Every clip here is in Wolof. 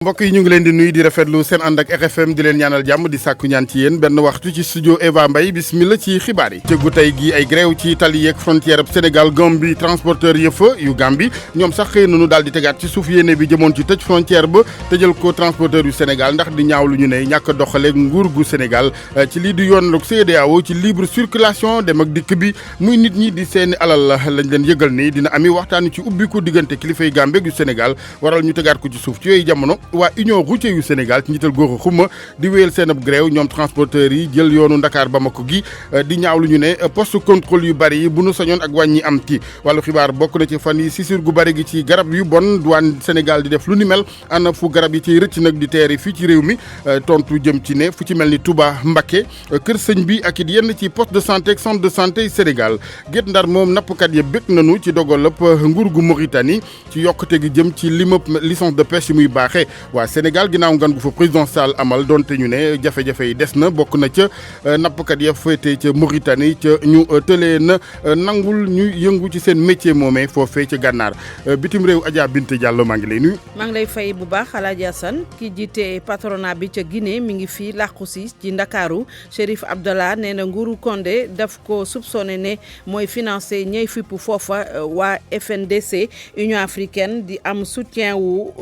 mbokk yi ñu ngi leen di nuyu di rafetlu seen ànd ak RFM di leen ñaanal jàmm di sàkku ñaan ci yéen benn waxtu ci studio Eva Mbaye bismillah ci xibaar yi cëggu tey gi ay grève ci tali yeeg frontière Sénégal Gambie transporteur yëfa yu Gambie ñoom sax xëy nañu daal di tegaat ci suuf yéene bi jëmoon ci tëj frontière ba tëjal ko transporteur yu Sénégal ndax di ñaaw lu ñu ne ñàkk doxaleeg nguur gu Sénégal ci lii di yoon lu CEDEAO ci libre circulation dem ak dikk bi muy nit ñi di seeni alal lañ leen yëgal ni dina ami waxtaan ci ubbiku diggante kilifay Gambie yu Sénégal waral ñu tegaat ko ci suuf ci yooyu jamono waa union routière yu Sénégal ci njiital góor xuma di wéyal seen ab grève ñoom transporteurs yi jël yoonu Dakar Bamako gi di ñaaw lu ñu ne poste contrôle yu bari yi bu nu sañoon ak wàññi am ci wàllu xibaar bokk na ci fan yi sisir gu bari gi ci garab yu bon douane Sénégal di def lu ni mel ana fu garab yi ciy rëcc nag di teeri fii ci réew mi tontu jëm ci ne fu ci mel ni Touba Mbacké kër sëñ bi ak it yenn ci poste de santé ak centre de santé Sénégal Guet Ndar moom nappkat ya bëgg nañu ci dogalab nguur gu Mauritanie ci yokkute gi jëm ci limab licence de pêche yi muy baaxee waa Sénégal ginnaaw ngan gu fa président Sall amal donte ñu ne jafe-jafe yi des na bokk na ca nappkat ya féete ca Mauritanie ca ñu tëlee na nangul ñu yëngu ci seen métier moomee foofee ca gànnaar bitim réew Adja Binte Diallo maa ngi lay nuyu. maa ngi lay fay bu baax Alaaji Assane ki jiite patronat bi ca Guinée mi ngi fii làqu si ci Ndakaaru Chérif Abdallah nee na nguuru Condé daf ko soupçonné ne mooy financé ñey fippu foofa waa FNDC Union africaine di am soutien wu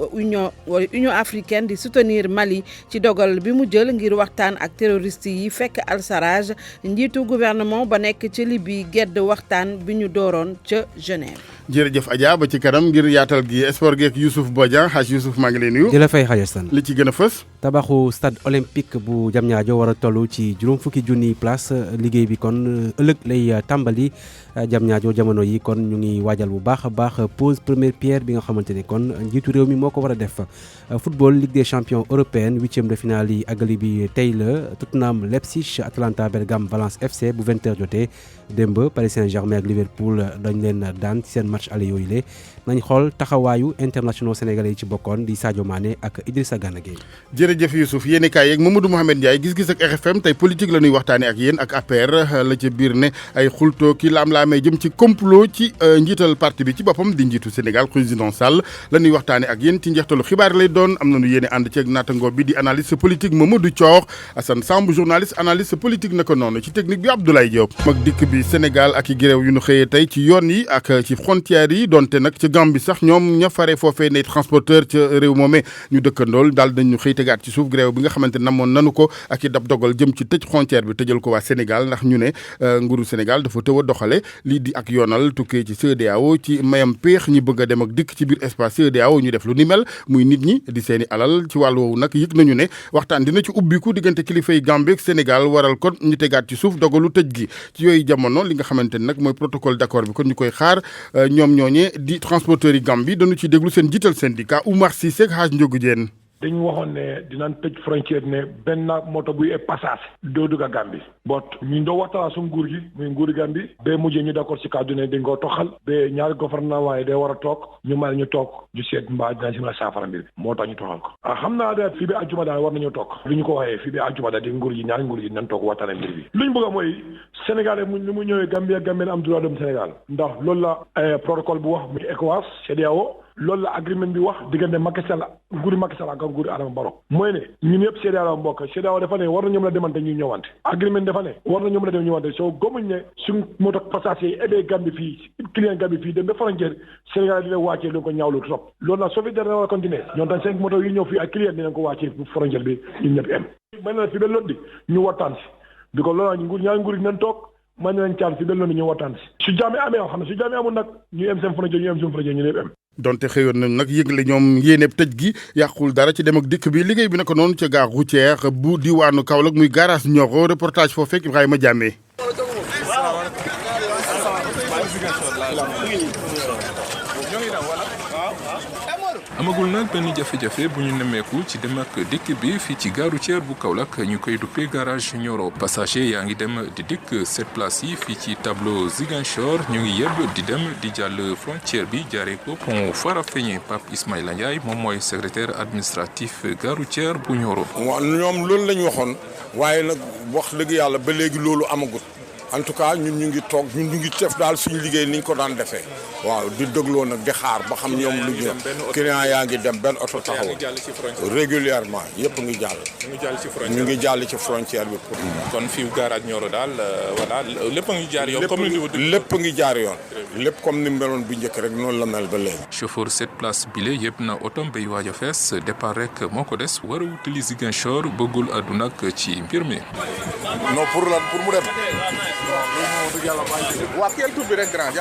Union africaine di soutenir Mali ci dogal bi mu jël ngir waxtaan ak terroriste yi fekk Al-Sarraj njiitu gouvernement ba nekk ci Libye gedd waxtaan bi ñu dooroon ca Genève. jërëjëf Adja ba ci kanam ngir yaatal gi sport geek Youssouf Bodian Hadj Youssouf maa ngi lay nuyu. di la fay Hadj Assane. li ci gën a fës. tabaxu stade olympique bu Diamniadio war a toll ci juróom fukki junniy place liggéey bi kon ëllëg lay tàmbali Diamniadio jamono yi kon ñu ngi waajal bu baax a baax pose première pierre bi nga xamante ne kon njiitu réew mi moo ko war a def. football Ligue des champions européenne huitième de finale yi àggali bi tey la Tottenham Leipzig Atalanta Bergame Valence FC bu 20h jotee démb Paris Saint-Germain ak Liverpool dañ leen daan ci seen match aller yooyu le nañ xool taxawaayu internationaux sénégalais yi ci bokkoon di Sadio Mané ak Idrissa Gana Gueye. jërëjëf Youssouf yéeni kaay yeeg Mamadou Mouhamed Ndiaye gis-gis ak RFM tey politique la ñuy waxtaane ak yéen ak APR la ca biir ne ay xultoo ki laam-laamee jëm ci complot ci njiital parti bi ci boppam di njiitu Sénégal président Sall la ñuy waxtaane ak yéen ci njeextalu xibaar lay doon am nañu yéene ànd ci ak naataango bi di analyste politique Mamadou Thior Assane Samb journaliste analyste politique naka noonu ci technique bi Abdoulaye Diop. mag dikk bi Sénégal ak i grève yu ñu xëyee tey ci yoon yi ak ci frontières yi donte nag ci Gambie sax ñoom ña fare foofee ne transporteur ca réew moomee ñu dëkkandool daal dañu xëy tegaat ci suuf grève bi nga xamante namoon nanu ko ak i dab dogal jëm ci tëj frontière bi tëjal ko waa Sénégal ndax ñu ne nguuru Sénégal dafa tëw a doxale lii di ak yoonal tukkee ci CEDEAO ci mayam péex ñi bëgg a dem ak dikk ci biir espace CEDEAO ñu def lu ni mel muy nit ñi di seeni alal ci wàllu woowu nag yëg nañu ne waxtaan dina ci ubbiku diggante kilifay Gambie ak Sénégal waral kon ñu tegaat ci suuf dogalu tëj gi ci yooyu jamono li nga xamante ne nag mooy protocole d'accord bi kon ñu koy xaar ñoom ñooñee di transporteurs yi Gambie dañu ci déglu seen jiital syndicat Oumar Cissé ak Hadj Ndiogou Diène. dañu waxoon ne dinañ tëj frontière ne benn moto buy passage doo dugg a Gambie boot ñu doo waxtaan su nguur gi muy nguuri Gambie ba mujjee ñu d'accord ci kàddu ne dañ koo toxal ba ñaari gouvernement yi day war a toog ñu may ñu toog ñu seet mbaa dinañ si mën a saafara mbir moo tax ñu toxal ko xam naa daal fii ba àjjuma daal war nañu toog li ñu ko waxee fii ba àjjuma daal di nguur gi ñaari nguur gi nañ toog waxtaane mbir bi li ñu bëgg a mooy Sénégal mu ni mu ñëwee Gambie Gambie am droit dem Sénégal ndax loolu la protocole bu wax muy ECOWAS CEDEAO loolu la agreement bi wax diggante Macky Sall nguuri Macky Sall ak nguuri Adama Barrow mooy ne ñun yëpp CEDEAO mbokk CEDEAO dafa ne war na ñoom la demante ñu ñëwante agreement dafa ne war na ñoom la dem ñëwante soo gomuñ ne suñ moto passagers yi ebee Gambie fii client Gambie fii dem ba frontière Sénégal dina wàccee lu ko ñaawlu trop loolu nag soo fi dara war a continuer ñoom tam 5 moto yi ñëw fii ak client dinañ ko wàccee frontière bi ñun ñëpp em man na fi ba loolu di ñu waxtaan si bi ko loolu nguur ñaari nguur yi nañ toog man nañ caan fi ba loolu ñu waxtaan si su jaamee amee yoo xam ne su jaamee amul nag ñu em seen frontière ñu em suñu frontière ñu ñëpp em donte xëyoon nañ nag yëgle ñoom yéeneeb tëj gi yàqul dara ci dem ak dikk bi liggéey bi naka noonu ca gare routière bu diwaanu Kaolack muy garage Nioro reportage foofu fekk Ibrahima Diamé. amagul nag benn jafe-jafe bu ñu nemmeeku ci dem ak dikk bi fii ci gare routière bu Kaolack ñu koy duppee garage Nioro passager yaa ngi dem di dikk cette place yi fii ci tableau Ziguinchor ñu ngi yëbb di dem di jàll frontière bi jaaree ko pont Farafeñe Pape Ismaïla Ndiaye moom mooy secrétaire administratif gare routière bu Nioro. waaw ñoom loolu la ñu waxoon waaye nag wax dëgg yàlla ba léegi loolu amagut en tout cas ñun ñu ngi toog ñun ñu ngi def daal suñu liggéey ni ñu ko daan defee waaw di dégloo nag di xaar ba xam ñoom lu ñu client yaa ngi dem benn oto taxaw régulièrement yëpp ngi jàll ñu ngi jàll ci frontière bi pour kon fii garage Nioro daal voilà lépp a ngi jaar yoon comme lépp ngi jaar yoon lépp comme ni meloon bu njëkk rek noonu la mel ba léegi chauffeur cette place bile yëpp na otom bay waaj a fees départ rek moo ko des war a wutali Ziguinchor bëggul àdduna ak ci mbir mi non pour mu dem waa quel tour bi rek grand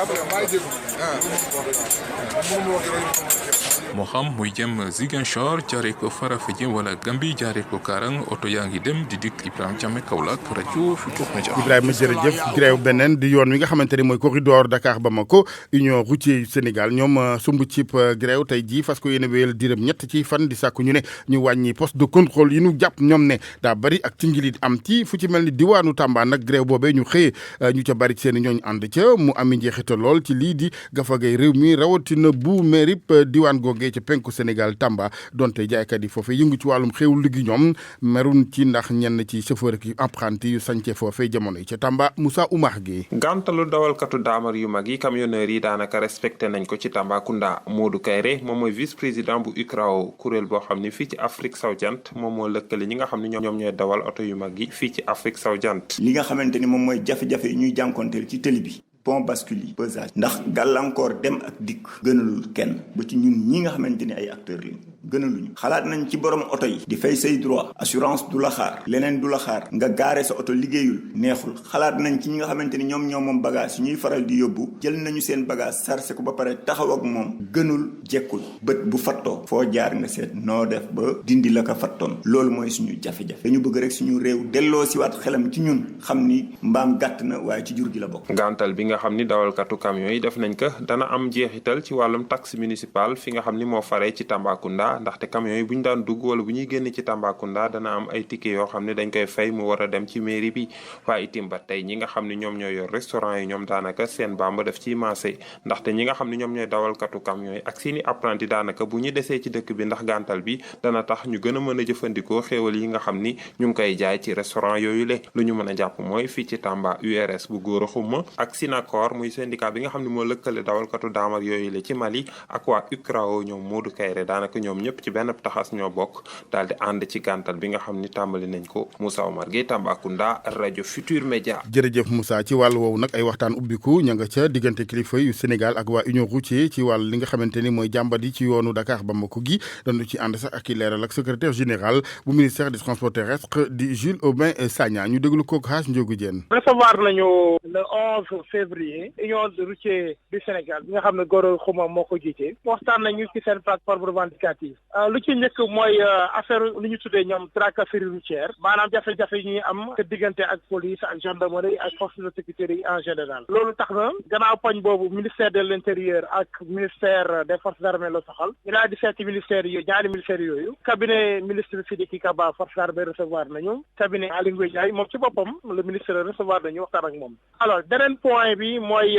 moo xam muy jëm Ziguinchor jaaree ko Farafenni wala Gambie jaaree ko Karang oto yaa ngi dem di dikk Ibrahima Diame Kaolack rajo Futurs Médias. Ibrahima jërëjëf grève beneen di yoon wi nga xamante ne mooy corridor Dakar Bamako union routier yu Sénégal ñoom sumb cib grève tey jii fas ko yéene wéyal diirëm ñett ci fan di sàkku ñu ne ñu wàññi poste de contrôle yi ñu jàpp ñoom ne daa bari ak ci ngilit am ci fu ci mel ni diwaanu Tamba nag grève boobee ñu xëyee ñu ca bari seen i ñooñ ànd ca mu ami njeexital lool ci lii di gafagay réew mi rawatina bu mérib diwaan googee ca penku Sénégal Tamba donte jaaykat yi foofe yëngu ci wàllum xéewul liggi ñoom merun ci ndax ñenn ci chauffeur ki apprenti yu sañce foofe jamono yi ca Tamba Moussa Oumar Gueye gàntalu dawalkatu daamar yu mag yi camionneurs yi daanaka respecté nañ ko ci Tambacounda Modou Kayre moom mooy vice président bu UCRAO kuréel boo xam ne fii ci Afrique sowu-jant moom moo lëkkale ñi nga xam ne ñoom ñooy dawal oto yu mag yi fii ci Afrique sowu-jant li nga xamante ni moom mooy jafe-jafe yi ñuy jànkonteel ci tëli bi pont bascule yi pesage ndax gàllankoor dem ak dikk gënalul kenn ba ci ñun ñi nga xamante ni ay acteurs lañ gënaluñu xalaat nañ ci borom oto yi di fay say droit assurance du la xaar leneen du la xaar nga gaare sa oto liggéeyul neexul xalaat nañ ci ñi nga xamante ni ñoom moom bagage yi ñuy faral di yóbbu jël nañu seen bagage sarse ko ba pare taxaw ak moom gënul jekkul bët bu fattoo foo jaar nga seet noo def ba dindi la ko fattoon loolu mooy suñu jafe-jafe dañu bëgg rek suñu réew delloo si waat xelam ci ñun xam ni mbaam gàtt na waaye ci jur gi la bokk. gàntal bi nga xam ni dawalkatu camion yi def nañ ko dana am jeexital ci wàllum taxe municipale fi nga xam ni moo faree ci Tambacounda ndaxte camion yi bu ñu daan dugg wala bu ñuy génn ci Tambacounda dana am ay ticket yoo xam ne dañ koy fay mu war a dem ci mairie bi waaye itim ba tey ñi nga xam ne ñoom ñooy yor restaurant yi ñoom daanaka seen bamba def ciy maase ndaxte ñi nga xam ne ñoom ñooy dawalkatu camion yi ak seeni apprenti daanaka bu ñu desee ci dëkk bi ndax gàntal bi dana tax ñu gën a mën a jëfandikoo xéewal yi nga xam ni ñu ngi koy jaay ci restaurant yooyu le lu ñu mën a jàpp mooy fii ci Tamba URS bu góor a xuma ak Sinacor muy syndicat bi nga xam ne moo lëkkale dawalkatu daamar yooyu le ci Mali ak waa UCRAO ñoom Modou Kayre daanaka ñoom ñëpp ci benn taxas ñoo bokk daal di ànd ci gàntal bi nga xam ni tàmbali nañ ko Moussa Omar Gueye Tambacounda rajo Futur Média. jërëjëf Moussa ci wàllu woowu nag ay waxtaan ubbiku ña nga ca diggante kilifa yu Sénégal ak waa union routier ci wàllu li nga xamante ni mooy jàmbat yi ci yoonu Dakar Bamako gi dañu ci ànd sax ak i leeral ak secrétaire général bu ministère des transports terrestres di Jules Aubin Sagna ñu déglu ko Hadj Ndiogou Diène. recevoir nañu le 11 février union routier du Sénégal bi nga xam ne Gora Khouma moo ko jiite waxtaan nañu ci seen plateforme revendicative lu ci njëkk mooy affaire lu ñu tuddee ñoom tracasserie routière maanaam jafe-jafe yi ñuy am te diggante ak police ak gendarmerie ak force de sécurité yi en général loolu tax na gannaaw poñ boobu ministère de l'intérieur ak ministère des forces armées la soxal ñu daal di seeti ministère yooyu ñaari ministère yooyu cabinet ministre Sidiki Kaba forces armées recevoir nañu cabinet Aly Ngouille Ndiaye moom ci boppam le ministre recevoir nañu waxtaan ak moom alors beneen point bi mooy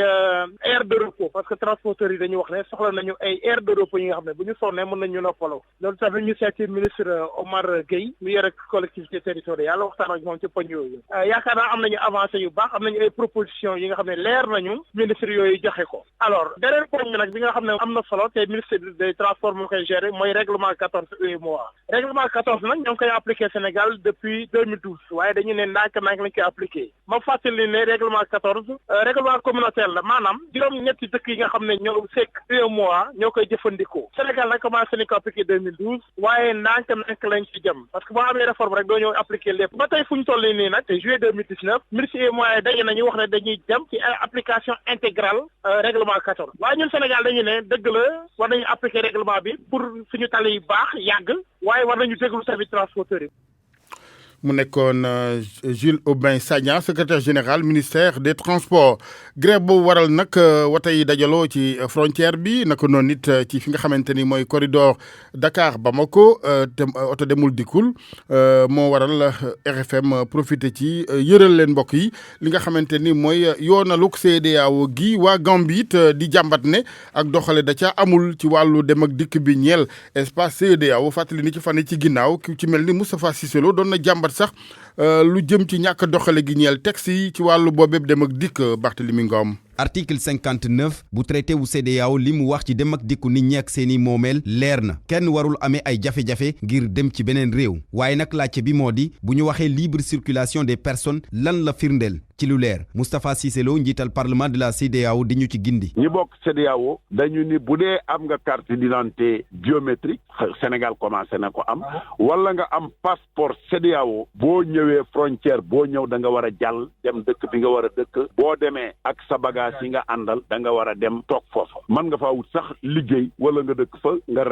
aire de repos parce que transporteurs yi dañu wax ne soxla nañu ay aire de repos yi nga xam ne bu ñu sonnee mën nañu noppaloo loolu tamit ñu seeti ministre Omar Gueye mu yore collectivité territoriale waxtaan ak moom ci poñ yooyu yaakaar naa am nañu avancé yu baax am nañu ay propositions yi nga xam ne leer nañu ministre yooyu joxe ko alors beneen poñ bi nag bi nga xam ne am na solo te ministre des transports moo koy gérer mooy règlement 14 UEMOA règlement 14 nag ñoo ngi koy appliqué Sénégal depuis 2012 waaye dañu ne ndànk-ndànk lañ koy appliqué ma fàttali ne règlement 14 règlement communautaire la maanaam juróom-ñetti dëkk yi nga xam ne ñoo sekk UEMOA ñoo koy jëfandikoo Sénégal nag commencé nañ ko appliqué 2012 waaye ndànk-ndànk lañ ci jëm parce que boo amee réforme rek doo ñëw appliqué lépp ba tey fu ñu toll nii nag te juillet 2019 ministre UEMOA daje nañu wax ne dañuy dem ci application intégrale règlement 14 waaye ñun Sénégal dañu ne dëgg la war nañu appliqué règlement bi pour suñu tali yi baax yàgg waaye war nañu déglu tamit transporteurs yi. mu nekkoon Jules Aubin Sagna secrétaire général ministère des transports grève boobu waral nag wata yi dajaloo ci frontière bi naka noonu nit ci fi nga xamante ni mooy corridor Dakar Bamako te oto demul dikkul moo waral RFM profité ci yëral leen mbokk yi li nga xamante ni mooy yoonaluk CEDEAO gi waa Gambie it di jàmbat ne ak doxale da ca amul ci wàllu dem ak dikk bi ñeel espace CEDEAO fàttali ni ci fan yi ci ginnaaw ki ci mel ni Moustapha Cissé Lo doon na jàmbat sax lu jëm ci ñàkk doxale gi ñeel texte yi ci wàllu boobépp dem ak dikk Barthélemy Ngom. article 59 bu traité wu CEDEAO li mu wax ci dem ak dikku nit ñi ak seeni moomeel leer na kenn warul amee ay jafe-jafe ngir dem ci beneen réew waaye nag laajte bi moo di bu ñu waxee libre circulation des personnes lan la firndeel ci lu leer Moustapha Cissé Lo njiital parlement de la CEDEAO di ñu ci gindi. ñi bokk CEDEAO dañu ni bu dee am nga carte d'identité biométrique Sénégal commencé na ko am wala nga am passeport CEDEAO boo ñëwee frontière boo ñëw da nga war a jàll dem dëkk bi nga war a dëkk boo demee ak sa bagage yi nga àndal da nga war a dem toog foofa mën nga faa wut sax liggéey wala nga dëkk fa nga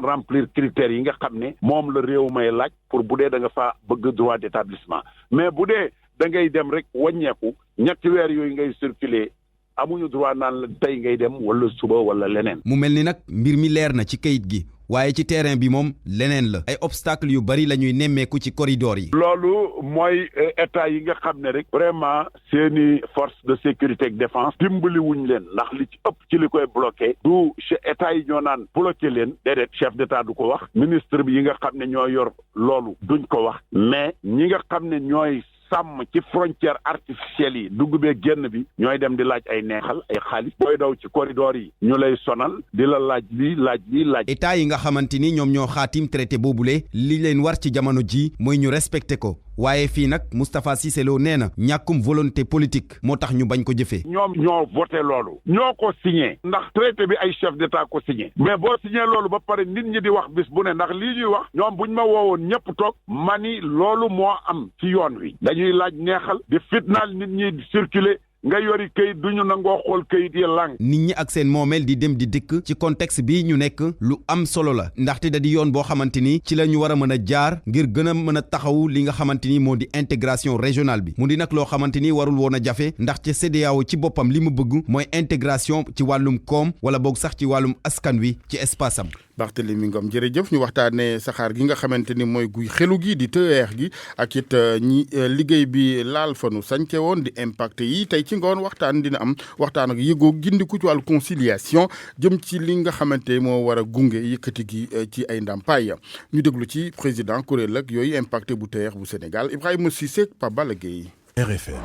remplir critères yi nga xam ne moom la réew may laaj pour bu dee da nga faa bëgg droit d'établissement mais bu dee da ngay dem rek wàññeeku ñetti weer yooyu ngay circuler amuñu droit naan la tey ngay dem wala suba wala leneen. mu mel ni nag mbir mi leer na ci kayit gi waaye ci terrain bi moom leneen la ay obstacle yu bari la ñuy nemmeeku ci corridor yi. loolu mooy état yi nga xam ne rek vraiment seeni force de sécurité ak défense dimbali wuñ leen ndax li ci ëpp ci li koy bloqué du état yi ñoo naan bloqué leen déedéet chef d'état du ko wax ministre bi yi nga xam ne ñoo yor loolu duñ ko wax mais ñi nga xam ne ñooy sàmm ci frontière artificielle yi dugg bee génn bi ñooy dem di laaj ay neexal ay xaalis booy daw ci corridor yi ñu lay sonal di la laaj laaj. état yi nga xamante ni ñoom ñoo xaatim traité boobule li leen war ci jamono ji mooy ñu respecté ko waaye fii nag Moustapha Cissé Lo nee na ñàkkum volonté politique moo tax ñu bañ ko jëfee. ñoom ñoo voté loolu ñoo ko signé ndax traité bi ay chef d'état ko signé mais boo signé loolu ba pare nit ñi di wax bis bu ne ndax lii ñuy wax ñoom buñ ma woowoon ñëpp toog mani loolu moo am ci yoon wi dañuy laaj neexal di fitnaal nit ñi di circuler nga yori këyit duñu nangoo xool këyit yi lang. nit ñi ak seen moomeel di dem di dikk ci contexte bi ñu nekk lu am solo la ndaxte da di yoon boo xamante ni ci la ñu war a mën a jaar ngir gën a mën a taxaw li nga xamante ni moo di intégration régionale bi mu di nag loo xamante ni warul woon a jafe ndaxte CEDEAO ci boppam li mu bëgg mooy intégration ci wàllum koom wala boog sax ci wàllum askan wi ci espace am. Barthélemy Ngom jërëjëf ñu waxtaanee saxaar gi nga xamante ni mooy guy xelu gi di TER gi ak it ñi liggéey bi laal fa nu sañce woon di impacté yi tey ci ngoon waxtaan dina am waxtaan ak yëgoo gindiku ci wàllu conciliation jëm ci li nga xamante moo war a gunge yëkkati gi ci ay ndàmpaay ñu déglu ci président kuréel ak yooyu impacté bu TER bu Sénégal Ibrahima Cissé Pape Balla Gueye. RFM.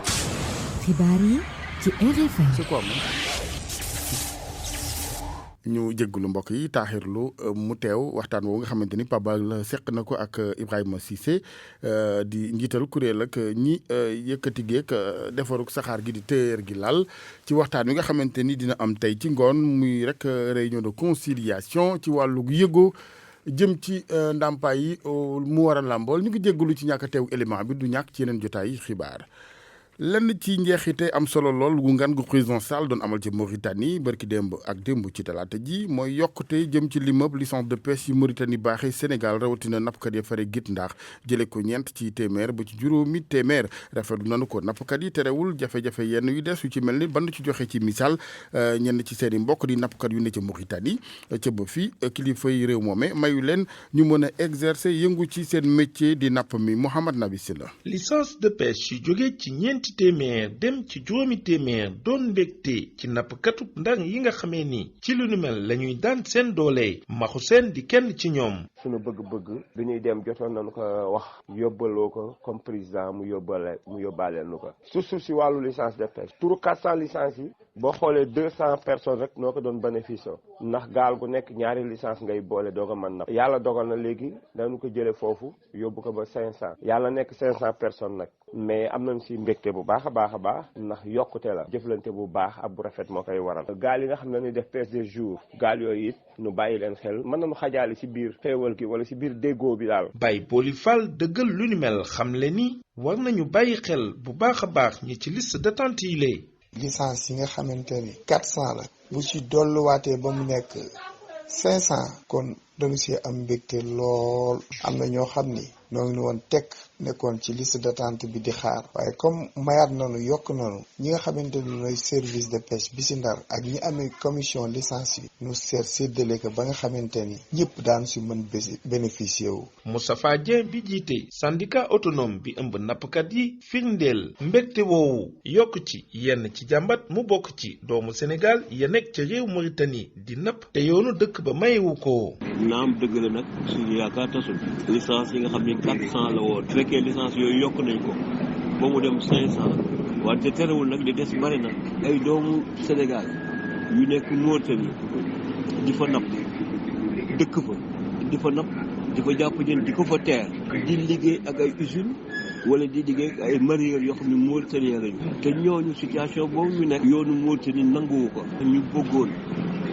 xibaar yi ci RFM. ñu jéggulu mbokk yi taaxirlu mu teew waxtaan woowu nga xamante ni Pape Balla seq na ko ak Ibrahima Cissé di njiital kuréel ak ñi yëkkati geek defaruk saxaar gi di TER gi lal ci waxtaan wi nga xamante ni dina am tey ci ngoon muy rek réunion de conciliation ci wàllu yëgoo jëm ci ndàmpaay yi mu war a làmbool ñu ngi jéggulu ci ñàkk a teew élément bi du ñàkk ci yeneen jotaay xibaar. lenn ci njeexite am solo lool gu ngan gu président Sall doon amal ci Mauritanie barki démb ak démb ci talaata ji mooy yokkute jëm ci l'immeuble licence de pêche yu Mauritanie baaxee Sénégal rawatina nappkat ya fare git ndax jële ko ñeent ci téeméer ba ci juróomi téeméer rafetlu nanu ko nappkat yi terewul jafe-jafe yenn yu des yu ci mel ni ban ci joxe ci misaal ñenn ci seeni mbokk di nappkat yu ne ca Mauritanie ca ba fi kilifa yi réew moome mayu leen ñu mën a exercer yëngu ci seen métier di napp mi Mouhamad Nabi Silla licence de pêche yu jóge ci ñeenti téeméer dem ci juróomi téeméer doon mbégte ci nappkatu ndang yi nga xamee ni ci lu nu mel la ñuy daan seen doole maxu seen di kenn ci ñoom. suñu bëgg-bëgg du ñuy dem jotoon nañu ko wax yóbbaloo ko comme président mu yóbbaale nu ko surtout si wàllu licence de pêche turu 400 licences yi boo xoolee 200 personnes rek noo ko doon bénéfice ndax gaal gu nekk ñaari licence ngay boole doo ko mën napp yàlla dogal na léegi dañu ko jële foofu yóbbu ko ba 500 yàlla nekk 500 personnes nag mais am nañ si mbégte bu baax a baax ndax yokkute la jëflante bu baax ak bu rafet moo koy waral gaal yi nga xam ne ni def pêche des jours gaal yooyu it ñu bàyyi leen xel mën nañu xajaale si biir xéewal gi wala si biir déggoo bi daal. Baye Boli Fall dëggal lu ni mel xam le ni war nañu bàyyi xel bu baax a baax ñi ci liste d'attente yi lay licence yi nga xamante ni 400 la bu ci dolluwaatee ba mu nekk 500 kon dañu si am mbégte lool am na ñoo xam ni ñoo ngi woon tekk nekkoon ci liste d'attente bi di xaar waaye comme mayaat nañu yokk nañu ñi nga xamante ni ñooy service de pêche bi si Ndar ak ñi amee commission licence yi ñu seet séddale ko ba nga xamante ni ñëpp daan si mën bénéficier wu. Moustapha Dieng bi jiite syndicat autonome bi ëmb nappkat yi firndeel mbégte woowu yokk ci yenn ci jàmbat mu bokk ci doomu Sénégal ya nekk ca réew Mauritanie di napp te yoonu dëkk ba mayewu ko. naam dëgg la nag suñu yaakaar tasul licence yi nga xam ne 400 la woon su fekkee licence yooyu yokk nañ ko ba mu dem 500 wante terewul nag li des bari na ay doomu Sénégal yu nekk Mauritanie di fa napp dëkk fa di fa napp di fa jàpp jën di ko fa teer di liggéey ak ay usine wala di liggéey ak ay mareyeurs yoo xam ne Mauritanie lañu te ñooñu situation boobu ñu nekk yoonu Mauritanie nanguwu ko ñu bëggoon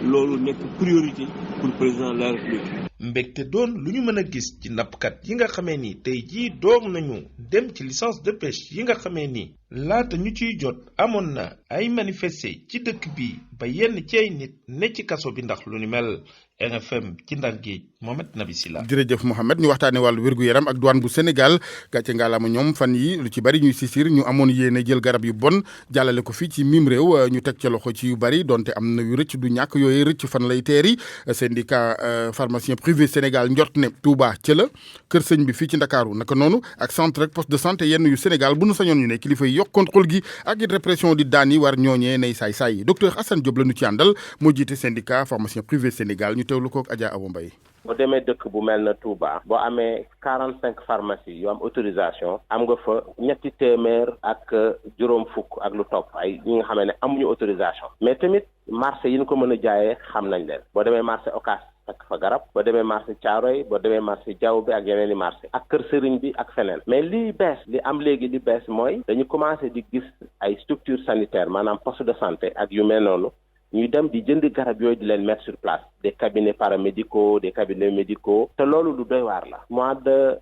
loolu nekk priorité pour président de la République. mbégte doon lu ñu mën a gis ci nappkat yi nga xamee ni tey jii doog nañu dem ci licence de pêche yi nga xamee ni laata ñu ciy jot amoon na ay manifester ci dëkk bi ba yenn ci ay nit ne ci kaso bi ndax lu ni mel. RFM ci Ndar Géej Mohamed Nabi Sila. jërëjëf Mohamed ñu waxtaanee wàllu wér-gu-yaram ak douane bu Sénégal gàcce ngaalaama ñoom fan yi lu ci bari ñuy sisir ñu amoon yéene jël garab yu bon jàllale ko fii ci mim réew ñu teg ca loxo ci yu bari donte am na yu rëcc du ñàkk yooyu rëcc fan lay teeri syndicat pharmacien privé Sénégal njort ne Touba ca la kër sëñ bi fii ci Ndakaaru naka noonu ak centre rek poste de santé yenn yu Sénégal bu nu sañoon ñu ne kilifa yi yokk contrôle gi ak it répression di daan yi war ñooñee nay saay-saay docteur Assane Diop la ñu ci àndal moo jiite syndicat pharmacien privé Sénégal teewlu ko ak Adja Awa Mbaye. boo demee dëkk bu mel na Touba boo amee 45 pharmacies yu am autorisation am nga fa 300 ak juróom fukk ak lu topp ay ñi nga xamee ne amuñu autorisation mais tamit marché yi ñu ko mën a jaayee xam nañ leen boo demee marché Ocass fekk fa garab boo demee marché Thiaroye boo demee marché Diaw bi ak yeneen i marché ak kër sëriñ bi ak feneen mais lii bees li am léegi li bees mooy dañu commencé di gis ay structure sanitaire maanaam poste de santé ak yu mel noonu ñuy dem di jënd garab yooyu di leen mettre sur place des cabinets paramédicaux des cabinets médicaux te loolu lu doy waar la mois de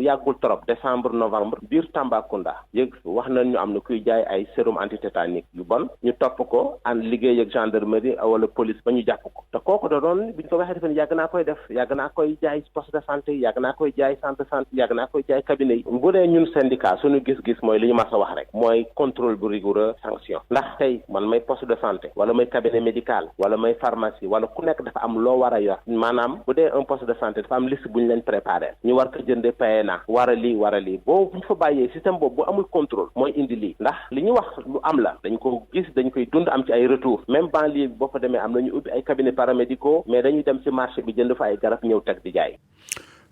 yàggul trop décembre novembre biir Tambacounda yëg wax nañ ñu am na kuy jaay ay sérum antitétanique yu bon ñu topp ko ànd liggéey ak gendarmerie wala police ba ñu jàpp ko te kooku da doon bi ñu ko waxee defe ne yàgg naa koy def yàgg naa koy jaay poste de santé yàgg naa koy jaay centre de santé yàgg naa koy jaay cabinet yi bu dee ñun syndicat suñu gis-gis mooy li ñu mas a wax rek mooy contrôle bu rigoureux sanction ndax tey man may poste de santé wala may cabinet médical wala may pharmacie wala ku nekk dafa am loo war a yor maanaam bu dee un poste de santé dafa am liste bu ñu leen préparé ñu war ko jënde PNA war a lii boobu bu ñu fa bàyyee système boobu bu amul contrôle mooy indi lii ndax li ñu wax lu am la dañ ko gis dañ koy dund am ci ay retour même banlieue bi boo fa demee am na ñu ubbi ay cabinet paramédicaux mais dañuy dem ci marché bi jënd fa ay garab ñëw teg di jaay.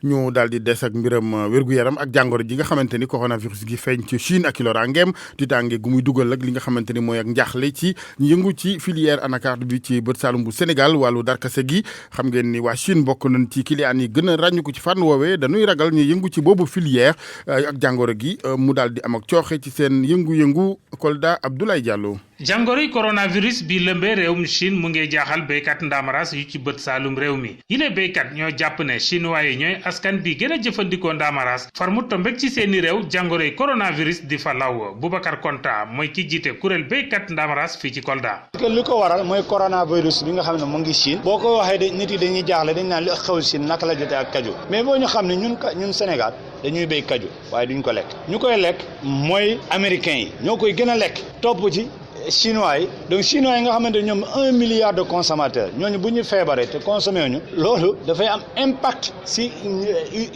ñu daal di des ak mbiram wér-gu-yaram ak jàngoro ji nga xamante ni coronavirus gi feeñ ci Chine ak loraangeem tiitaange gu muy dugal ak li nga xamante ni mooy ak njaaxle ci ñu yëngu ci filière anacarde bi ci bët Saalum bu Sénégal wàllu darkase gi xam ngeen ni waa Chine bokk nañ ci client yi gën a ràññu ko ci fànn woowee dañuy ragal ñu yëngu ci boobu filière ak jàngoro gi mu daal di am ak cooxe ci seen yëngu-yëngu Kolda Abdoulaye Diallo. jàngoroy coronavirus bi lëmbee réewum Chine mu ngi jaaxal béykat ndaamaras yu ci bët Saalum réew mi yile béykat ñoo jàpp ne chinois yi ñooy askan bi gën a jëfandikoo ndaamaras far mu tombek ci seeni réew jàngoroy coronavirus di fa law Boubacar Konta mooy ki jiite kuréel béykat ndaamaras fii ci Kolda. parce que li ko waral mooy coronavirus bi nga xam ne mu ngi Chine boo ko waxee nit yi dañuy jaaxle dañ naan li xew Chine naka la jotee ak kaju mais boo ñu xam ne ñun Sénégal dañuy béy kaju waaye duñ ko lekk ñu koy lekk mooy américains yi ñoo koy gën a lekk topp ci chinois yi donc chinois yi nga xamante ne ñoom 1 milliard de consommateurs ñooñu bu ñu feebaree te consommé ñu loolu dafay am impact si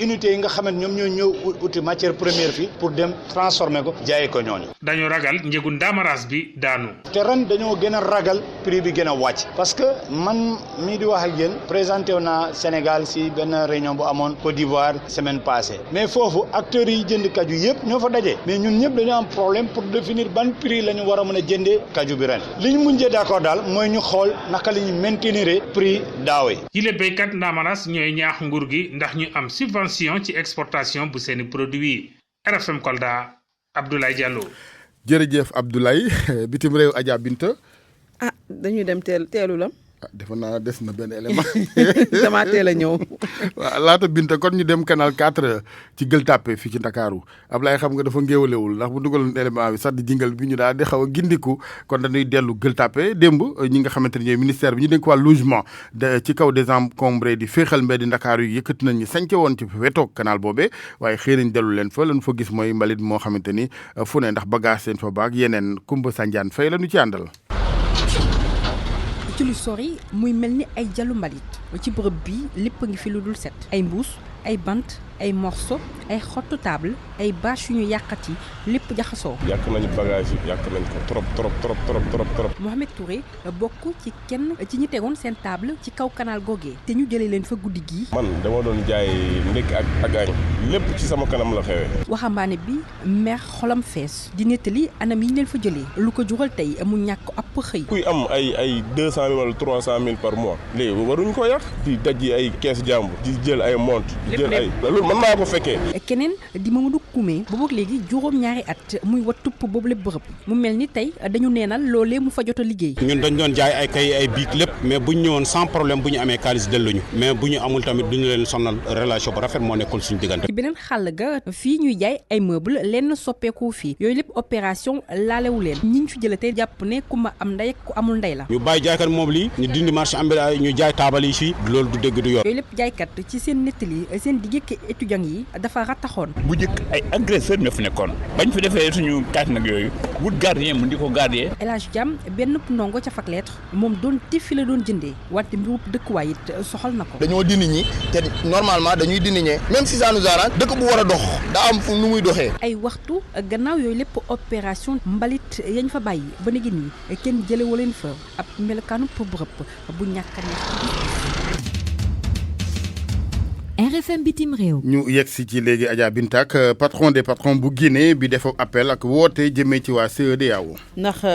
unités yi nga xamante ñoom ñoo ñëw uti matière première fii pour dem transformer ko jaayee ko ñooñu. dañu ragal njëgu ndaamaraas bi daanu. te ren dañoo gën a ragal prix bi gën a wàcc parce que man mii di wax ak yéen présenté wu naa Sénégal si benn réunion bu amoon Côte d'Ivoire semaine passée mais foofu acteurs yi jënd kaju yëpp ñoo fa daje mais ñun ñëpp dañoo am problème pour définir ban prix la ñu war a mën a jëndee kaju bi ren li ñu mujjee d'accord daal mooy ñu xool naka la ñu maintenir prix daaw yi. yile béykat ndaamaras ñooy ñaax nguur gi ndax ñu am subvention ci exportation bu seeni produits yi RFM Kolda Abdoulaye Diallo. jërëjëf Abdoulaye bitim réew Adja Binta. dañuy dem teelu la. defe naa des na benn élément. damaa teel a ñëw. waaw laata Binta kon ñu dem canal 4 ci Gueule Tapée fii ci Ndakaaru Ablaye xam nga dafa ngéewalewul ndax bu dugaloon élément bi sax di jingal bi ñu daal di xaw a gindiku kon dañuy dellu Gueule Tapée démb ñi nga xamante ne ñooy ministère bi ñu dénk wàllu logement ci kaw désencombré di féexal mbeddi Ndakaaru yi yëkkati nañ ñu sañce woon ci wetoog canal boobee waaye xëy nañ dellu leen fa lañu fa gis mooy mbalit moo xamante ni fu ne ndax bagage seen fa baag yeneen Kumba Sanjaan Fay la ñu ci àndal. ci lu sori muy mel ni ay jalu mbalit ci bërëb bi lépp ngi fi lu dul set ay mbuus ay bant ay morceau ay xottu table ay bâche yu ñu yàqati lépp jaxasoo. yàq nañu bagage yi yàq nañ ko trop. Mohamed Touré bokk ci kenn ci ñi tegoon seen table ci kaw canal googee te ñu jëlee leen fa guddi gi. man dama doon jaay ndekki ak añ lépp ci sama kanam la xewee. waxambaane bi mer xolam fees di nettali anam yi ñu leen fa jëlee lu ko jural tey mu ñàkk ab xëy. kuy am ay 200 000 wala 300 000 par mois léegi waruñ ko yàq di dajji ay kees jàmbur di jël ay montre di jël ay loolu man maa ko fekkee. keneen di Mamadou Koumé boobu ak léegi juróom-ñaari at muy wattupp boobu lépp bërëb mu mel ni tey dañu neenal loolee mu fa jot a liggéey. ñun dañ doon jaay ay kay ay biig lépp mais bu ñu ñëwoon sans problème bu ñu amee xaalis delluñu mais bu ñu amul tamit duñu leen sonal relation bu rafet moo nekkul suñu diggante. ci beneen xàll ga fii ñuy jaay ay meuble lenn soppeeku fii yooyu lépp opération laalewu leen ñi ñu fi jëlee tey jàpp ne ku ma am ndey ku amul ndey la. ñu bàyyi jaaykat meuble yi ñu dindi marché ambulant ñu jaay taabal yi fii loolu du dégg du yor. yooyu lépp jaaykat ci seen nettali seen digg étudiants yi dafa rattaxoon. bu njëkk ay agresseur ñoo fi nekkoon bañ fi defee suñu kaat nag yooyu wut gardien mu di ko gardien. El Hadj Diam benn ndongo ca fac lettre moom doon fi la doon jëndee wante mbirub dëkkuwaay it soxal na ko. dañoo dindi ñi te normalement dañuy dindi ñee même si ça nous arrange dëkk bu war a dox daa am fu nu muy doxee. ay waxtu gannaaw yooyu lépp opération mbalit yañ fa bàyyi ba léegi nii kenn jëlewu leen fa ab melokaanu bërëb bu ñàkk a neex. RFM bitim réew. ñu yegg si ci léegi Adja Bintak patron des patrons bu Guinée bi def appel ak woote jëmee ci waa CEDEAO. ndax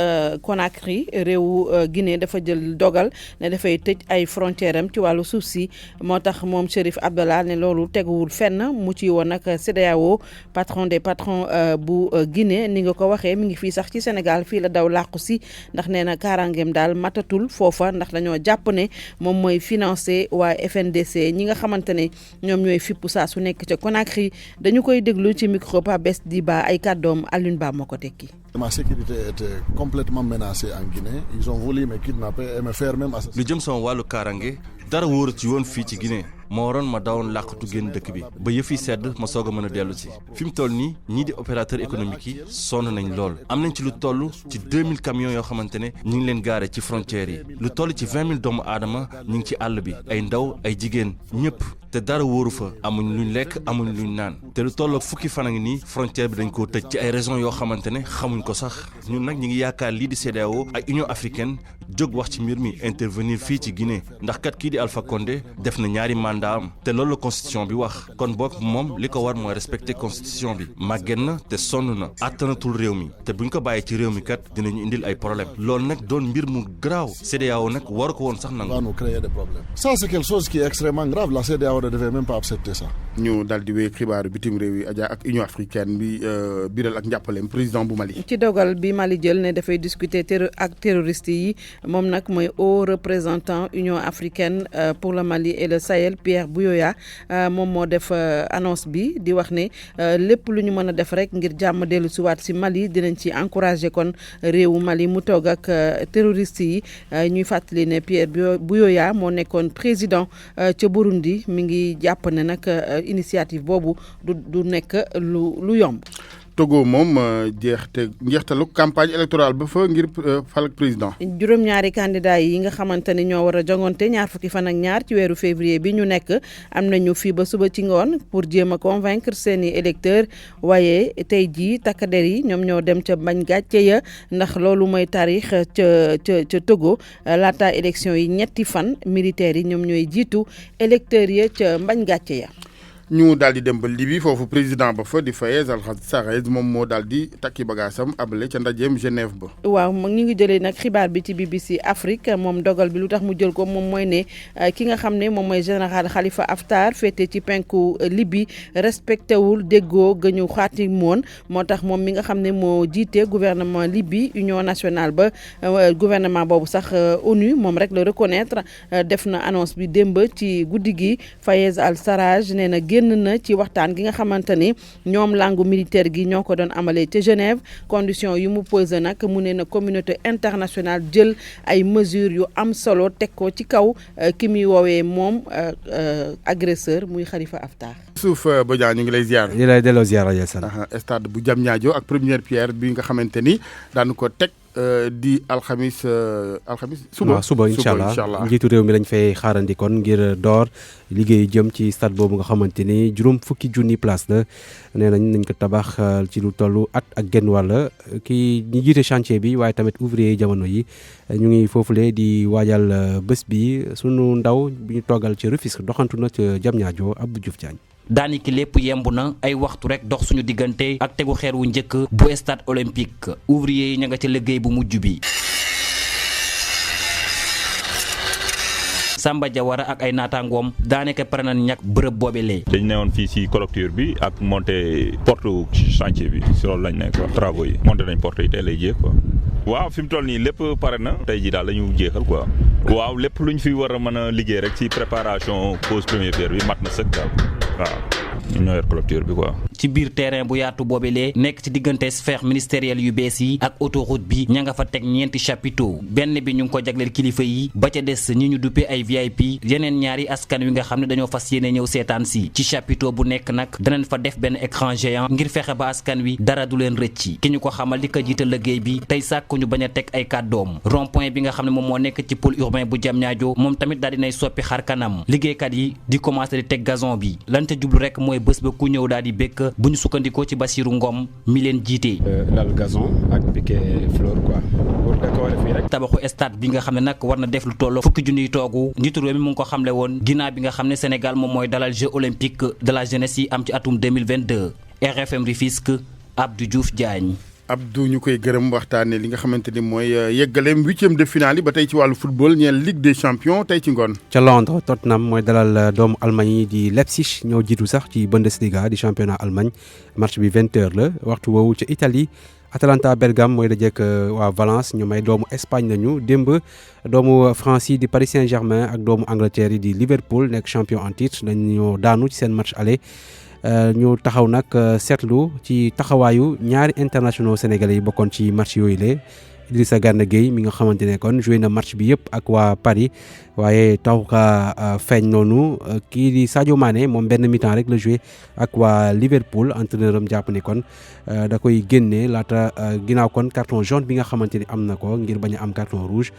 Conakry réewu Guinée dafa jël dogal ne dafay tëj ay frontière am ci wàllu suuf si moo tax moom Chérif Abdallah ne loolu teguwul fenn mu ci woon nag CEDEAO patron des patrons bu Guinée ni nga ko waxee mi ngi fii sax ci Sénégal fii la daw làqu si ndax nee na kaaraangeem daal matatul foofa ndax dañoo jàpp ne moom mooy financé waa FNDC ñi nga xamante ne ñoom ñooy fippu saa su nekk ca Conakry dañu koy déglu ci micro Pa Bes Diba ay kàddoom Alioune Ba moo ko tekki. Ma sécurité était complètement menacée en Guinée. Ils ont voulu me kidnapper et me faire même assassiner. lu jëm sama wàllu kaaraange dara wóoru ci woon fii ci Guinée moo waroon ma dawoon làqatu génn dëkk bi ba yëf yi sedd ma soog a mën a dellu si fi mu toll nii ñii di opérateur économique yi sonn nañ lool am nañ ci lu toll ci 2000 camions yoo xamante ne ñu ngi leen gaare ci frontières yi lu toll ci 20 000 doomu aadama ñu ngi ci àll bi ay ndaw ay jigéen ñëpp te dara wóoru fa amuñ luñ lekk amuñ luñ naan te lu toll ak fukki fan a ngi nii frontière bi dañ koo tëj ci ay raisons yoo xamante ne xamuñ ko sax ñun nag ñi ngi yaakaar lii di CEDEAO ak Union africaine jóg wax ci mbir mi intervenir fii ci Guinée ndax kat kii di Alpha Condé def na ñaari mandat am te loolu la constitution bi wax kon boog moom li ko war mooy respecter constitution bi màgget na te sonn na àttanatul réew mi te buñ ko bàyyee ci réew mi kat dinañu indil ay problème loolu nag doon mbir mu graaw CEDEAO nag waru ko woon sax nangu. Va nous créer des problèmes. Ça c'est quelque chose qui est extrêmement grave. La CEDEAO ne devait même pas accepter ça. ñu daal di wéy xibaaru bitim réew yi Adja ak Union africaine bi biral ak njàppaleem président bu Mali. ci dogal bi Mali jël ne dafay discuter ak terroristes yi moom nag mooy haut représentant Union africaine pour le Mali et le Sahel Pierre Buyoya moom moo def annonce bi di wax ne lépp lu ñu mën a def rek ngir jàmm dellu si waat si Mali dinañ ci encourager kon réewu Mali mu toog ak terroristes yi ñuy fàttali ne Pierre Buyoya moo nekkoon président ca Burundi mi ngi jàpp ne nag initiative boobu du nekk lu yomb. Togo moom njeextalu campagne électorale ba fa ngir fal ak président. juróom-ñaari candidat yi nga xamante ne ñoo war a jongante ñaar fukki fan ak ñaar ci weeru février bi ñu nekk am nañu fii ba suba ci ngoon pour jéem a convaincre seeni électeurs waaye tey jii takk der yi ñoom ñoo dem ca mbañ gàcce ya ndax loolu mooy taarix ca Togo laata élection yi ñetti fan militaires yi ñoom ñooy jiitu électeurs yi ca mbañ gàcce ya. ñu daal di dem ba Libye foofu président ba fa di Fayez al-Sarraj moom moo daal di takki bagaasam abale ca ndajeem Genève ba. waaw ñu ngi jëlee nag xibaar bi ci BBC Afrique moom dogal bi lu tax mu jël ko moom mooy ne ki nga xam ne moom mooy général Khalifa Haftar féete ci penku Libye respecté wul déggoo gëñu xaati moon moo tax moom mi nga xam ne moo jiite gouvernement Libye Union nationale ba gouvernement boobu sax ONU moom rek la reconnaître def na annonce bi démb ci guddi gi Fayez al-Sarraj nee na génn na ci waxtaan gi nga xamante ni ñoom langue militaire gi ñoo ko doon amalee ca Genève condition yu mu posé nag mu ne na communauté internationale jël ay mesures yu am solo teg ko ci kaw ki muy woowee moom agresseur muy Khalifa Haftar. Suuf Bodian ñu ngi lay ziar. ñu lay delloo ziar Alassane. stade bu Diamniadio ak première pierre bi nga xamante ni daanu ko teg di alxamis suba incha allah njiitu réew mi lañ fay xaarandi kon ngir door liggéey jëm ci stade boobu nga xamante ni juróom fukki junni place la nee nañ ko tabax ci lu toll at ak genn wàll ki ñi jiite chantier bi waaye tamit ouvrier yi jamono yi ñu ngi foofule di waajal bés bi sunu ndaw bi ñu toogal ci Rufisque doxantu na ca Diamniadio Abdou Diouf Diagne. daaniki lépp yemb na ay waxtu rek dox suñu diggante ak tegu xeer wu njëkk bu stade olympique ouvrier yi ña nga ca liggéey bu mujj bi. Samba Diawara ak ay naataangoom daanaka pare nañ ñàkk bërëb boobelee. dañ newoon fii ci clôture bi ak monter porte chantier bi ci loolu lañ nekk travaux yi monter nañ porte yi tey lay jeex quoi. waaw fi mu toll nii lépp pare na tey jii daal la ñu jeexal quoi. waaw lépp luñ fi war a mën a liggéey rek ci préparation pose première pierre bi mat na sëkk daal waaw. ñu ñoo yor clôture bi quoi. ci biir terrain bu yaatu boobelee nekk ci diggante sphère ministérielle yu bees yi ak autoroute bi ña nga fa teg ñeenti chapiteau benn bi ñu ngi ko jagleel kilifa yi ba ca des ñi ñu duppee ay VIP yeneen ñaari askan wi nga xam ne dañoo fas yéene ñëw seetaan si ci chapiteau bu nekk nag danañ fa def benn écran géant ngir fexe ba askan wi dara du leen rëcc ki ñu ko xamal di ko jiite liggéey bi tey sàkk ñu bañ a teg ay kàddoom rond point bi nga xam ne moom moo nekk ci pôle urbain bu Diamniadio moom tamit daal dinay soppi xar kanam liggéeykat yi di commencé di teg gazon bi lan ca jublu rek mooy bés ba ku ñëw daal di békk bu ñu sukkandikoo ci Bassirou Ngom mi leen jiite. lal gazon ak piquet fleur quoi pour décorer fii rek. tabaxu stade bi nga xam ne nag war na def lu toll fukki junniy toogu njiitu réew mi mu ngi ko xamle woon ginnaaw bi nga xam ne Sénégal moom mooy dalal Jeux olympiques de la jeunesse yi am ci atum 2022 RFM Rufisque Abdou Diouf Diagne. Abdou ñu koy gërëm waxtaanee li nga xamante ni mooy yeggaleem 8e de finale yi ba tey ci wàllu football ñeel Ligue des champions tey ci ngoon. ca Londres Tottenham mooy dalal doomu Allemagne yi di Leipzig ñoo jiitu sax ci Bundesliga di championnat Allemagne match bi 20h la waxtu woowu ca Italie Atalanta Bergame mooy dajeek waa Valence ñu may doomu Espagne lañu démb doomu France yi di Paris Saint-Germain ak doomu Angleterre yi di Liverpool nekk champion en titre dañoo daanu ci seen match aller. ñu taxaw nag seetlu ci taxawaayu ñaari internationaux sénégalais yi bokkoon ci match yooyu la Idrissa Gana Gueye mi nga xamante ne kon joué na match bi yëpp ak waa Paris waaye taxu ka feeñ noonu kii di Sadio Mané moom benn mi-temps rek la joué ak waa Liverpool entraîneur am jàpp ne kon da koy génnee laata ginnaaw kon carton jaune bi nga xamante ni am na ko ngir bañ a am carton rouge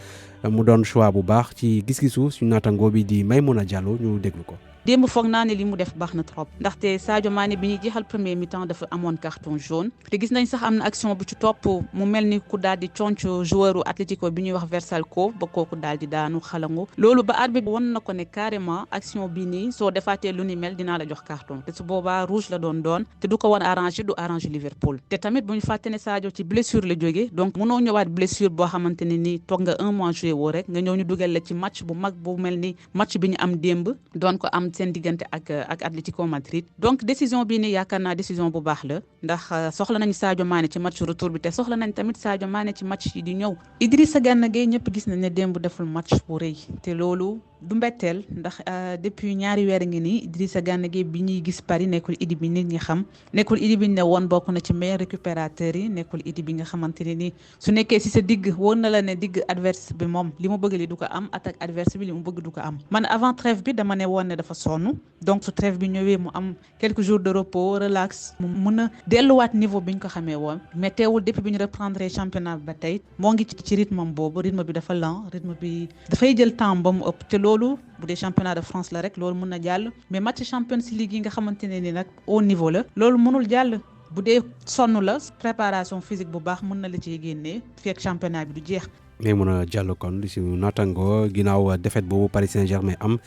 mu doon choix bu baax ci gis-gisu suñu naataangoo bi di Maymouna Diallo ñu déglu ko. démb foog naa ne li mu def baax na trop ndaxte Sadio Mané bi ñuy jeexal premier mi-temps dafa amoon carton jaune te gis nañ sax am na action bu ci topp mu mel ni ku daal di conc joueur u Atlético bi ñuy wax Versalco ba kooku daal di daanu xalangu loolu ba arbitre bi won na ko ne carrément action bi nii soo defaatee lu ni mel dinaa la jox carton te su boobaa rouge la doon te du ko woon arrangé du arrangé Liverpool te tamit bu ñu fàtte ne Sadio ci blessure la jógee donc mënoo ñëwaat blessure boo xamante ne nii toog nga 1 mois joué woo rek nga ñëw ñu dugal la ci match bu mag bu mel ni match bi ñu am démb doon ko am seen diggante ak Atlético Madrid donc décision bii nii yaakaar naa décision bu baax la ndax soxla nañ Sadio Mané ci match retour bi te soxla nañ tamit Sadio Mané ci match yi di ñëw Idrissa Gana Gueye ñëpp gis nañ ne démb deful match bu rëy te loolu du mbetteel ndax depuis ñaari weer ngi nii Idrissa Gana Gueye bi ñuy gis Paris nekkul Idi bi nit ñi xam nekkul Idi bi ñu ne woon bokk na ci meilleur récupérateur yi nekkul Idi bi nga xamante ne nii su nekkee si sa digg woon na la ne digg adverse bi moom li mu bëgg li du ko am attaque adverse bi li mu bëgg du ko am man avant trêve bi dama ne woon ne dafa sonn donc su trêve bi ñëwee mu am quelques jours de repos relax mu mun a delluwaat niveau bi ñu ko xamee woon mais teewul depuis bi ñu reprendre championnat ba tey moo ngi ci rythme am boobu rythme bi dafa lent rythme bi dafay jël temps ba mu ëpp te loolu bu dee championnat de France la rek loolu mën na jàll mais match Champions League yi nga xamante ne ni nag au niveau la loolu mënul jàll bu dee sonn la préparation physique bu baax mën na la ciy génnee fii ak championnat bi du jeex. mais mun a jàll kon di si naataango ginnaaw défaite boobu Paris Saint-Germain am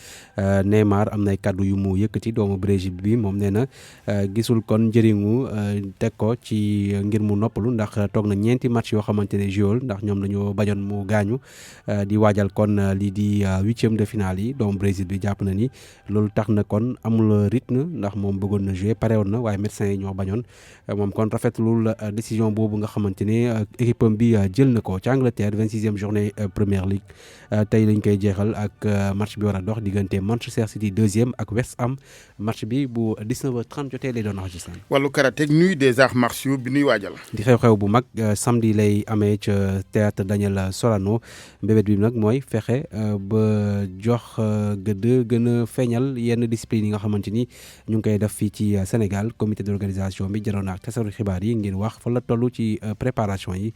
Neymar am nay kàddu yu mu yëkkati doomu Brésil bi moom nee na gisul kon njëriñu teg ko ci ngir mu noppalu ndax toog na ñeenti match yoo xamante ne joué ndax ñoom dañoo bañoon mu gaañu di waajal kon lii di 8e de finale yi doomu Brésil bi jàpp na ni loolu tax na kon amul rythme ndax moom bëggoon na joué parewoon na waaye médecin yi ñoo bañoon moom kon rafetlul décision boobu nga xamante ne équipe am bi jël na ko ci Angleterre 26 6e journée Premier League tey lañ koy jeexal ak match bi war a dox diggante Manchester City 2e ak West Ham match bi bu 19h30 jotee lay doon wax. wàllu karaté nuit des arts martiaux bi nuy waajal. di xew-xew bu mag samedi lay amee ca théâtre Daniel Sorano mbébét bi nag mooy fexe ba jox gëdd gën a feeñal yenn discipline yi nga xamante ni ñu ngi koy def fii ci Sénégal comité d'organisation bi jaroon ak tasaru xibaar yi ngir wax fa la toll ci préparation yi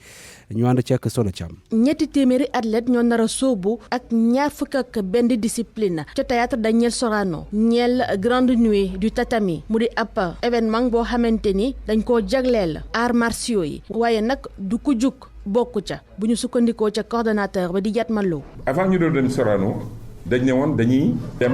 ñu ànd ci ak Solo Thiam. ñetti téeméeri athlète ñoo nar a sóobu ak ñaar fukk ak benn discipline ca théâtre Daniel Sorano ñeel grande nuit du tatami mu di ab événement boo xamante ni dañ koo jagleel arts martiaux yi waaye nag du ko jug bokku ca bu ñu sukkandikoo ca coordonnateur ba di Yatma Lo. avant ñu doon dem Sorano dañ ne woon dañuy dem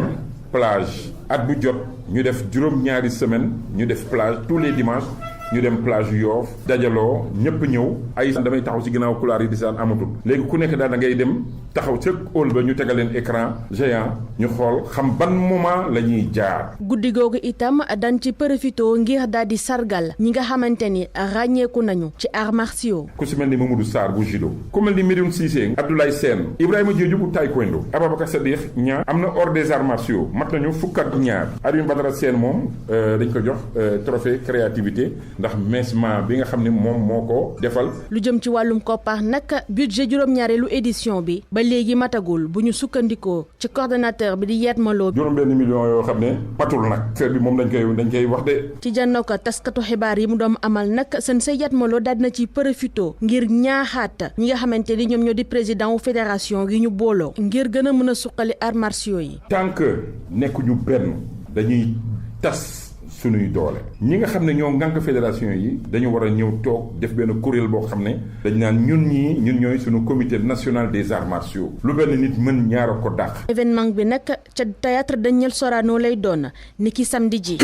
plage at bu jot ñu def juróom-ñaari semaine ñu def plage tous les dimanches ñu dem plage yu Yoff dajaloo ñëpp ñëw ay damay taxaw ci ginnaaw couloir yi di saan amatul léegi ku nekk daal da ngay dem taxaw ca hall ba ñu tegal leen écran géant ñu xool xam ban moment la ñuy jaar. guddi googu itam dañ ci profito ngir daal di sargal ñi nga xamante ni ràññeeku nañu ci arts martiaux. ku si mel ni Mamadou Sarr bu judo ku mel ni Medoune Cissé Abdoulaye Sène Ibrahima Diédhiou bu taekwondo Ababacar Sadikh ñaar am na ordre des arts martiaux mat nañu fukk ak ñaar Alioune Badara Sène moom dañ ko jox trophée créativité ndax mesma bi nga xam ne moom moo ko defal. lu jëm ci wàllum koppar nag budget juróom-ñaareelu édition bi ba léegi matagul bu ñu sukkandikoo ci coordonnateur bi di Yatma Lo. juróom-benn million yoo xam ne matul nag. affaire bi moom dañ koy wax de. ci jànnoo ko taskatu xibaar yi mu doon amal nag seen say Yatma Lo daal na ci profito ngir ñaaxaat ñi nga xamante ni ñoom ñoo di président wu fédération yi ñu booloo ngir gën a mën a suqali arts martiaux yi. tant que nekkuñu benn dañuy tas. sunuy doole ñi nga xam ne ñoo ngànk fédération yi dañu war a ñëw toog def benn kuréel boo xam ne dañ naan ñun ñooy sunu comité national des arts martiaux lu benn nit mën ñaara ko dàq. événement bi nag ca théâtre Daniel Sorano lay doon niki samedi ji.